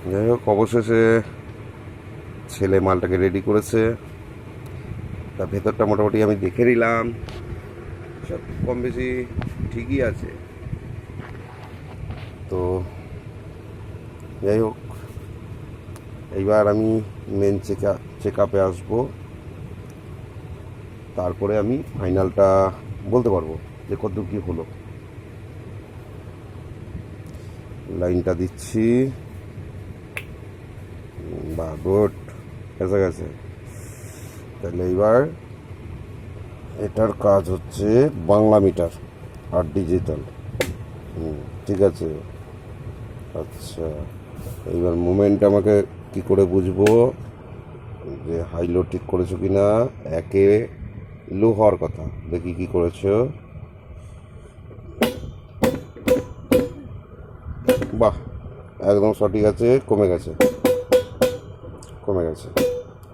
যাই হোক, অবশেষে ছেলে মালটাকে রেডি করেছে। তা ভেতরটা মোটামুটি আমি দেখে নিলাম, সব কম বেশি ঠিকই আছে। তো যাই হোক, এইবার আমি মেন চেক আপে আসবো, তারপরে আমি ফাইনালটা বলতে পারবো যে কতদূর কী হলো। লাইনটা দিচ্ছি, বা গুড, এসে গেছে। তাহলে এইবার এটার কাজ হচ্ছে বাংলা মিটার আর ডিজিটাল। ঠিক আছে। আচ্ছা, এইবার মোমেন্ট আমাকে কি করে বুঝবো যে হাই লো ঠিক করেছো কি না? একে লো হওয়ার কথা, দেখি কি করেছো। বাহ, একদম সঠিক আছে। কমে গেছে, কমে গেছে,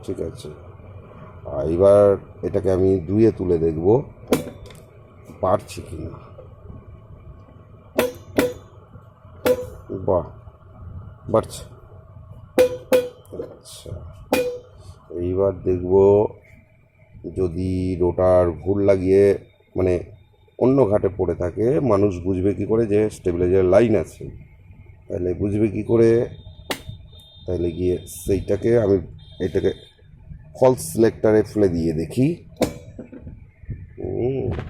ঠিক আছে। এবার এটাকে আমি দুইয়ে তুলে দেখব পারছি কি না। বাহ, বাড়ছে। আচ্ছা, এইবার দেখব যদি রোটার ভুল লাগিয়ে মানে অন্য ঘাটে পড়ে থাকে, মানুষ বুঝবে কি করে যে স্টেবিলাইজার লাইন আছে? তাহলে বুঝবে কি করে? তাহলে গিয়ে সেইটাকে আমি এটাকে ফলস সিলেক্টারে ফেলে দিয়ে দেখি।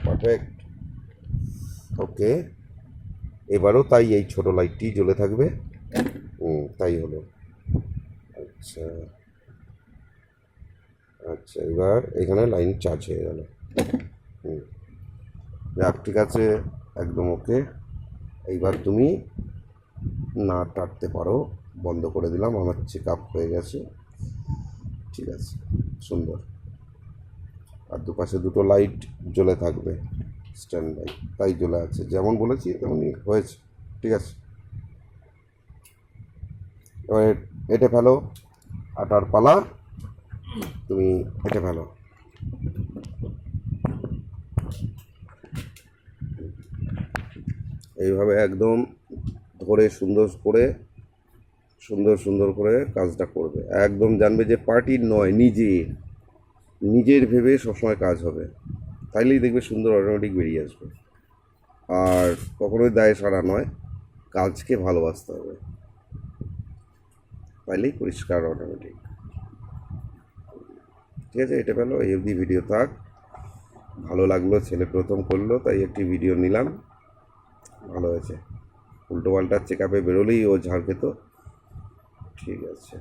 পারফেক্ট, ওকে। এবারও তাই এই ছোট লাইটটি জ্বলে থাকবে। তাই হলো। আচ্ছা, আচ্ছা, এবার এখানে লাইন চার্জ হয়ে গেল। যাক, ঠিক আছে, একদম ওকে। এইবার তুমি না টাটতে পারো, বন্ধ করে দিলাম, আমার চেক আপ হয়ে গেছে। ঠিক আছে, সুন্দর। আর দুপাশে দুটো লাইট জ্বলে থাকবে, স্ট্যান্ড বাই, তাই জ্বলে আছে, যেমন বলেছি তেমনই হয়েছে। ঠিক আছে, এবার এঁটে ফেলো, আটার পালা, তুমি এঁটে ফেলো। এইভাবে একদম ধরে সুন্দর করে সুন্দর সুন্দর করে কাজটা করবে, একদম জানবে যে পার্টির নয়, নিজের ভেবে সবসময় কাজ হবে। তাইলেই দেখবে সুন্দর অটোমেটিক বেরিয়ে আসবে। আর কখনোই দায় সারা নয়, কাজকে ভালোবাসতে হবে, তাইলেই পরিষ্কার অটোমেটিক। ঠিক আছে, এটা পেলো, এই অবধি ভিডিও থাক। ভালো লাগলো, ছেলে প্রথম করলো তাই একটি ভিডিও নিলাম, ভালো হয়েছে। উল্টো পাল্টা চেক আপে বেরোলেই ও ঝাড় খেত। ঠিক আছে।